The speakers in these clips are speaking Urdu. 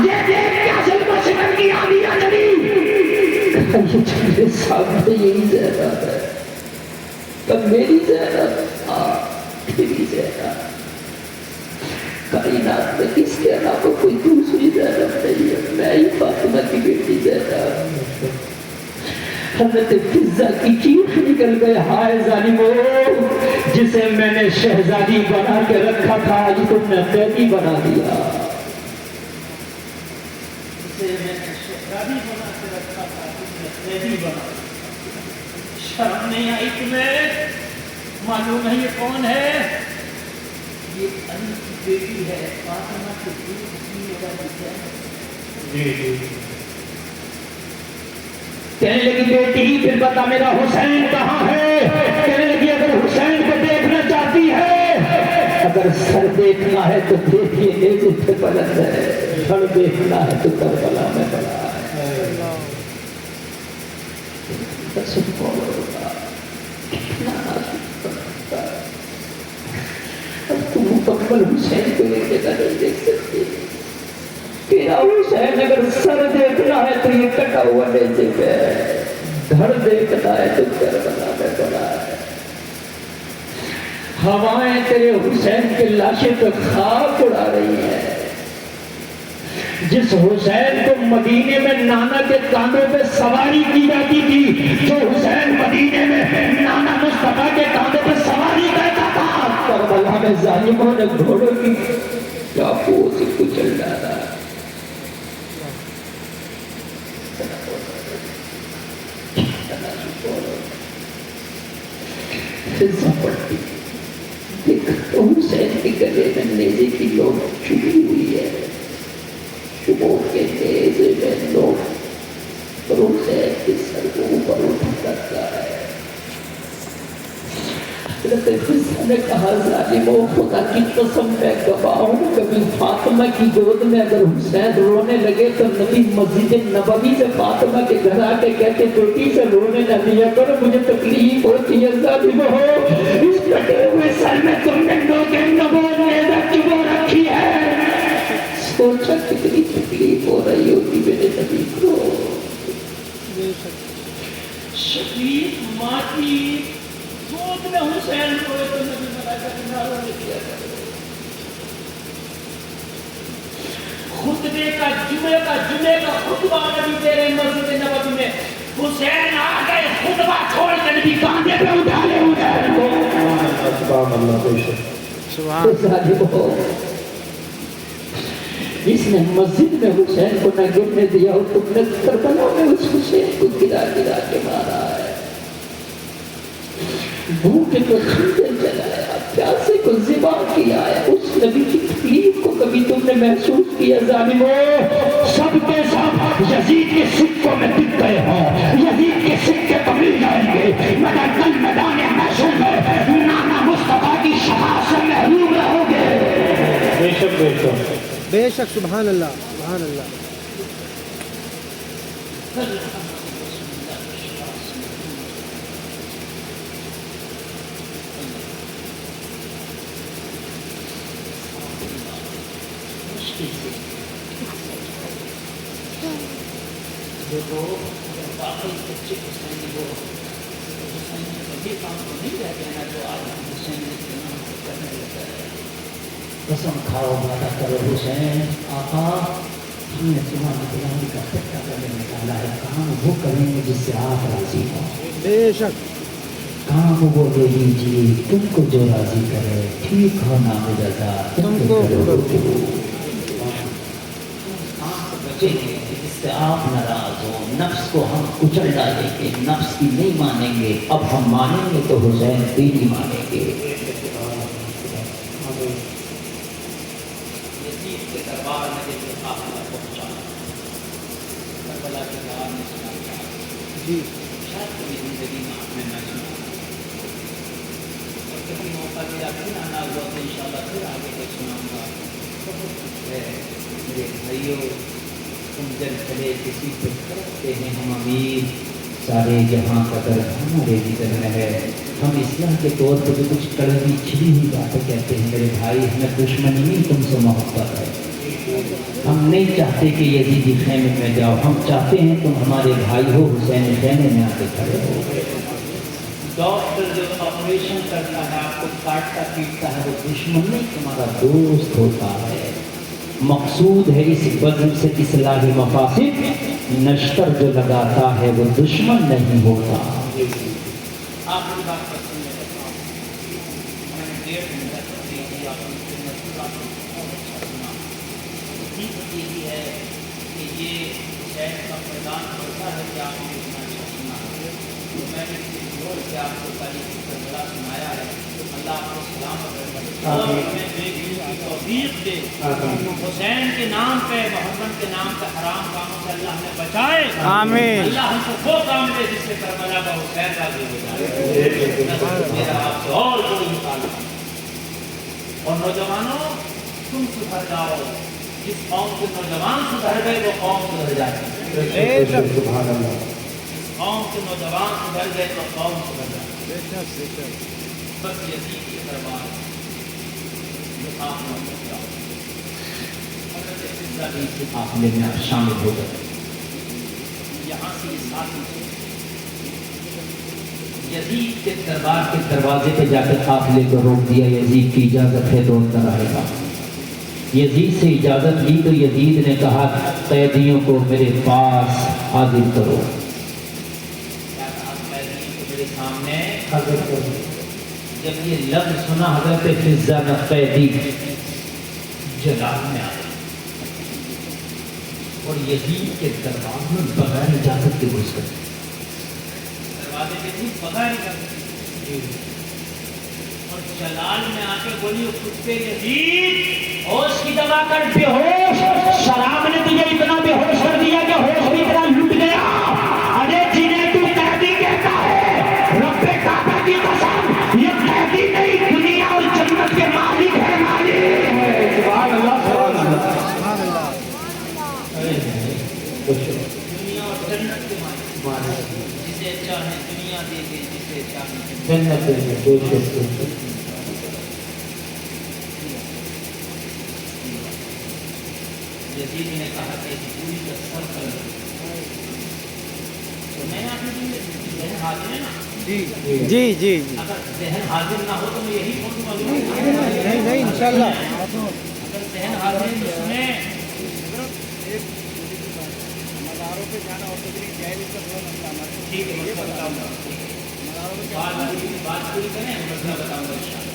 یہ دیکھ کیا ظلم و ستم کی آندیاں چلی. یہ چلے سامنے یہی زینب ہے. تب میری زینب تیری زینب. کائنات میں کس کے علاوہ کوئی دوسری زینب نہیں ہے. میں ہی فاطمہ کی بیٹی زینب. حضرت فضہ کی چیخ نکل گئے ہائے ظالمو جسے میں نے شہزادی بنا کے رکھا تھا یہ تم نے قیدی بنا دیا. جسے میں نے شہزادی بنا کے رکھا تھا تم نے قیدی بنا دیا. شرم نہیں آئی تمہیں؟ معلوم ہے یہ کون ہے؟ یہ علی کی بیٹی ہے فاطمہ کی بیٹی. کہنے لگی بیٹی پھر بتا میرا حسین کہاں ہے؟ کہنے لگی اگر حسین کو دیکھنا چاہتی ہے اگر سر دیکھنا ہے تو دیکھیے نیزے پہ بلند ہے. سر دیکھنا ہے تو کربلا میں بڑا ہے. اب تم مکمل حسین کو ایک جگہ نہیں دیکھ سکتی. تیرا حسین اگر سر دیکھنا ہے تو یہ کٹا ہوا نیزے پہ ہے. دھڑ دیکھنا ہے تو کربلا میں بڑا ہے. ہوائیں تیرے حسین کے لاشے پہ خاک اڑا رہی ہیں. جس حسین کو مدینے میں نانا کے کاندھوں پہ سواری کی جاتی تھی, جو حسین مدینے میں نانا مصطفیٰ کے کاندھوں پہ سواری کرتا تھا, کربلا میں ظالموں نے گھوڑوں کی چاقوؤں سے کچل ڈالا. پڑتی حسین کے گلے میں نیزے کی لوٹ چھپی ہوئی ہے. شبوں کے نیزے میں لوٹ پر حسین کے سر کو اوپر اٹھا کرتا ہے. حضرت فضہ نے کہا ظالموں خدا کی قسم میں گواہ ہوں کبھی فاطمہ کی گود میں اگر حسین رونے لگے تو نبی مسجد نبوی سے فاطمہ کے گھر آ کے کہتے بیٹی سے رونے نہ دیا کرو مجھے تکلیف ہوتی ہے. ظالموں اس کٹے ہوئے سر میں تم نے نوکے نبوت نیزہ چبو رکھی ہے. سوچا کتنی تکلیف ہو رہی ہوتی میرے نبی کو. شفیق ماں کی گود میں حسین ہوئے تو نبی ملائکہ کناروں نے کیا کرے. خطبے کا جمعے کا خطبہ نبی تیرے مسجد نبوی میں حسین آ گئے خطبہ چھوڑ کے نبی کاندھے پہ اٹھا لے حسین کو. سبحان اللہ. جس نے مسجد میں حسین کو نہ گرنے دیا اور تم نے کربلا میں اس حسین کو گرا گرا کے مارا ہے. بھوکے کو خنجر چلایا, پیاسے کو ذبح کیا ہے. اس نبی کی تکلیف کو کبھی تم نے محسوس کیا؟ ظالموں سب کے سب یزید کے سکوں میں دکھ گئے ہوں. یزید کے سکے تو مل جائیں گے مگر کل میدان محشر میں نانا مصطفیٰ کی شفاعت سے محروم رہو گے. بے شک بے شک بے شک. سبحان اللہ سبحان اللہ. دیکھو باقی بچے حسینی ہو حسینی کبھی کام کو نہیں رہ گیا جو آج ہم حسینی کے نام سے کرنے لگا ہے. قسم کھاؤ وعدہ کرو حسین آقا ہم نے تمہاری غلامی کا خطہ کرنے نکالا ہے. کام وہ کریں گے جس سے آپ راضی ہوں. بے شک. کام وہ لے لیجیے تم کو جو راضی کرے. ٹھیک ہو نہ ہو جاتا تم کو بچیں گے جس سے آپ ناراض ہو. نفس کو ہم کچل ڈالیں گے, نفس کی نہیں مانیں گے. اب ہم مانیں گے تو حسین تیری مانیں گے. یزید کے دربار میں جب قافلہ پہنچا کربلا کے بعد میں سنا گیا جی شاید کبھی زندگی میں آپ نے نہ سنا. اور کبھی موقع ملا پھر آنا ہوا تو انشاءاللہ پھر آگے تک سناؤں گا. بہت کچھ ہے میرے بھائیوں. تم جب چلے کسی پہ کرتے ہیں ہم امیر. سارے جہاں قدر ہمارے جدھر میں ہے. ہم اصلاح کے طور پر جو کچھ کڑوی چھڑی ہوئی باتیں کہتے ہیں میرے بھائی ہمیں دشمنی نہیں تم سے محبت ہے. ہم نہیں چاہتے کہ یزیدی خیمے میں جاؤ، ہم چاہتے ہیں تم ہمارے بھائی ہو، حسین خیمے میں آ کے کھڑے ہو۔ ڈاکٹر جب آپریشن کرتا ہے آپ کو کاٹتا پیٹتا ہے، وہ دشمن نہیں تمہارا دوست ہوتا ہے۔ مقصود ہے اس بزم سے اصلاح مفاسد، نشتر جو لگاتا ہے وہ دشمن نہیں ہوتا۔ آخری بات پر سننے لگا میں نے 1.5 منٹ دے دی آپ کی خدمت کا، بہت اچھا سنا۔ حقیقت یہی ہے کہ یہ حسین کا میدان ہوتا ہے کہ آپ نے اتنا اچھا سنا ہے، تو میں نے اس زور سے آپ کو تاریخ کربلا سنایا ہے۔ اللہ آپ کو سلامت رکھے اور ہمیں نیک کی توفیق دے، حسین کے نام پہ، محمد کے نام پہ حرام کاموں سے اللہ ہمیں بچائے، آمین۔ اللہ ہم کو وہ کام دے جس سے کربلا کا حسین راضی ہو جائے۔ میرا آپ سے اور کوئی مطالبہ نہیں۔ اور نوجوانوں تم سدھر جاؤ، جس قوم کے نوجوان سدھر گئے وہ قوم سدھر جاتی ہے۔ سبحان اللہ۔ قوم کے نوجوان سدھر گئے تو قوم سدھر جاتی ہے۔ بس یزید کے دربار جو آپ نے کیا حضرت عزیزہ بھی اس قافلے میں آپ شامل ہو گئے۔ یہاں سے یہ ساتھ یزید کے دربار کے دروازے پہ جا کے قافلے کو روک دیا، یزید کی اجازت ہے تو اندر آئے گا۔ یزید سے اجازت لی تو یزید نے کہا قیدیوں کو میرے پاس حاضر کرو۔ کیا کہا؟ قیدیوں کو میرے سامنے حاضر کرو۔ جب یہ لفظ سنا حضرت فضہ نہ قیدی جلال میں آ گئے اور یزید کے دربار میں بغیر اجازت کے گھس گئے۔ دروازے پہ تھی بغیر اجازت کے، اور جلال میں آ کے بولی خود پہ یزید ہوش کی دوا کر، بے ہوش، شراب نے تجھے اتنا بے ہوش کر دیا کہ ہوش بھی اتنا لٹ گیا۔ ارے جنہیں تو قیدی کہتا ہے، رب کعبہ کی قسم یہ قیدی نہیں، دنیا اور جنت کے مالک ہے، مالک۔ سبحان اللہ، سبحان اللہ، سبحان اللہ۔ دنیا اور جنت کے مالک، جسے چاہے دنیا دے دے، جسے چاہے جنت دے دے۔ یزید نے کہا کہ اس پوری کا سر کر لو۔ تو میں آپ نے ذہن حاضر ہے نا؟ جی جی۔ اگر ذہن حاضر نہ ہو تو میں یہی بولوں گا۔ نہیں انشاءاللہ۔ اگر ذہن حاضر ہے تو سنیں۔ مزاروں پہ جانا اور ٹھیک ہے، مسئلہ بتاؤں گا، بات پوری کریں، مسئلہ بتاؤں گا انشاءاللہ۔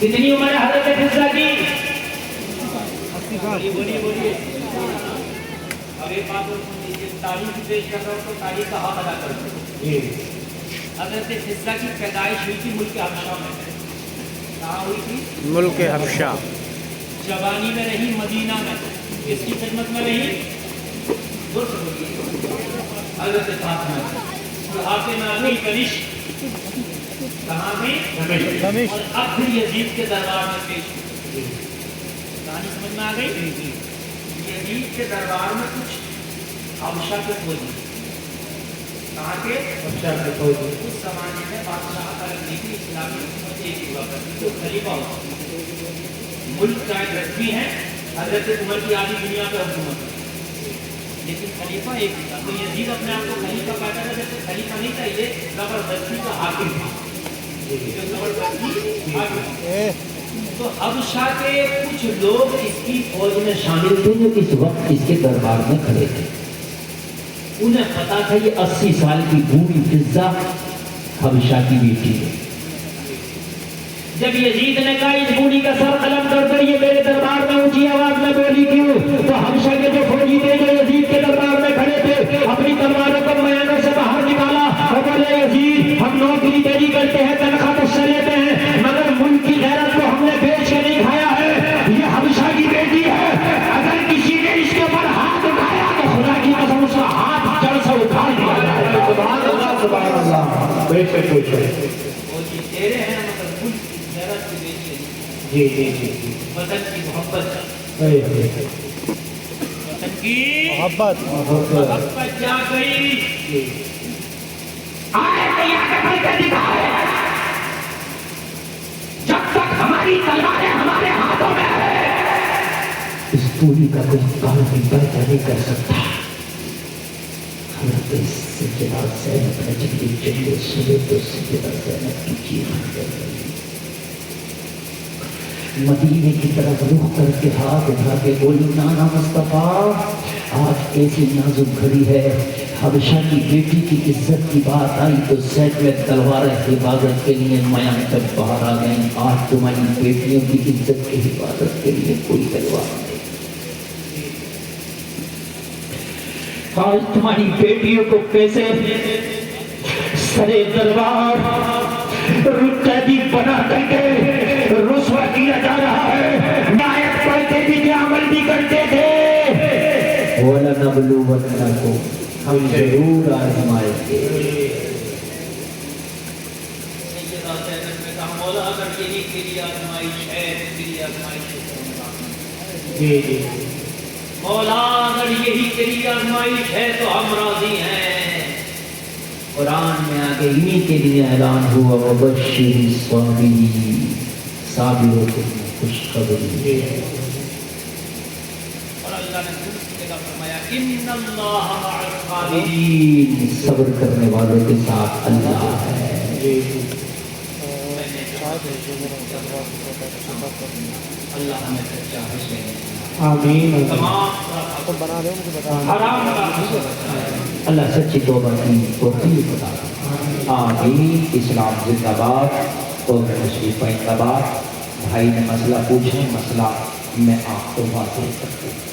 کتنی عمر ہے حضرت فضہ کی؟ بولیے۔ اب ایک بات تاریخ پیش کر رہا ہوں تو تاریخ کا حق ادا کر رہا ہوں۔ حضرت فضہ کی پیدائش ہوئی تھی ملک حبشہ میں۔ کہاں ہوئی تھی؟ ملک حبشہ۔ جوانی میں رہی مدینہ میں، کس کی خدمت میں رہی؟ حضرت فاطمہ بڑھاپے میں آگئی کنشک، کہاں گئی؟ اور اب پھر یزید کے دربار میں پیش ہوئی۔ کہانی سمجھ میں آ گئی؟ یزید کے دربار میں کچھ حبشہ کے فوجی، کہاں کے؟ حبشہ کے فوجی۔ اس زمانے میں بادشاہ کا نظام اسلامی حکومت ایک ہوا کرتی تھی، خلیفہ ہوتا تھا۔ ملک چاہے رسمی ہے، حضرت عمر کی آدھی دنیا پہ حکومت ہے، لیکن خلیفہ ایک ہی تھا۔ تو یزید اپنے آپ کو خلیفہ کہتا تھا، جیسے خلیفہ نہیں تھا، یہ زبردستی کا حاکم تھا۔ زبردستی حاکم۔ تو حبشہ کے کچھ لوگ اس کی فوج میں شامل تھے جو اس وقت اس کے دربار میں کھڑے تھے۔ انہیں پتا تھا یہ 80 سال کی بوڑھی فضہ حبشہ کی بیٹی ہے۔ جب یزید نے کہا اس بوڑھی کا سر قلم کر کر یہ میرے دربار میں اونچی آواز میں بولی کیوں، تو حبشہ کے جو فوجی تھے جو یزید کے دربار میں کھڑے تھے اپنی تلواروں کو میدان سے باہر نکالا اور بولے یزید ہم نوکری تیری کرتے ہیں، تنخواہ مجھ سے لیتے ہیں، مگر ملک کی غیرت کو ہم نے بیچ کے نہیں کھایا ہے، یہ حبشہ کی بیٹی ہے، اگر کسی نے اس کے اوپر ہاتھ اٹھایا تو خدا کی قسم اس کا ہاتھ جڑ سے اٹھا دیا جائے۔ سبحان اللہ، سبحان اللہ۔ بے شک بے شک۔ وہ جی تیرے ہیں مطلب ملک کی غیرت کی بیٹی ہے۔ جی جی جی۔ وطن کی محبت، وطن کی محبت جا گئی۔ آئے قیادت بن کے دکھائے، جب تک ہماری تلواریں ہمارے ہاتھوں میں ہے پوری کا کوئی کام بھی بہتر نہیں کر سکتا. حضرت سیدہ زینب نے جب یہ جملے سنے تو سیدہ زینب کی چیخ نکل گئی. مدینے کی طرف رخ کر کے ہاتھ اٹھا کے بولی نانا مصطفیٰ آج ایسی نازک گھڑی ہے. حبشہ کی بیٹی کی عزت کی بات آئی تو سینکڑے تلواریں حفاظت کے لیے میاں تک باہر آ گئیں. آج تمہاری بیٹیوں کی عزت کی حفاظت کے لیے کوئی تلوار نہیں. آج تمہاری بیٹیوں کو کیسے سرے دربار قیدی بنا کر کے رسوا کیا جا رہا ہے. نائب پڑھتے بھی تھے, عمل بھی کرتے تھے. وَلَنَبْلُوَنَّكُمْ ہم ضرور آزمائیں گے. سیدہ زینب نے کہا مولا اگر یہی تیری آزمائش ہے تیری آزمائش ہے مولا اگر یہی تیری آزمائش ہے تو ہم راضی ہیں. قرآن میں آگے انہی کے لیے اعلان ہوا وَبَشِّرِ الصَّابِرِينَ صابروں کو خوشخبری. اور اللہ نے دوسری جگہ فرمایا ان اللہ مع الصابرین, صبر کرنے والوں کے ساتھ اللہ ہے. اللہ ہمیں سچا حسین آمین. تمام بنا دو مجھے بتا. حرام کا اللہ سچی توبہ کی توفیق عطا فرمائے. آمین. اسلام زندہ باد. اور تشریف زندہ باد. بھائی نے مسئلہ پوچھیں, مسئلہ میں آپ کو واضح کرتا ہوں.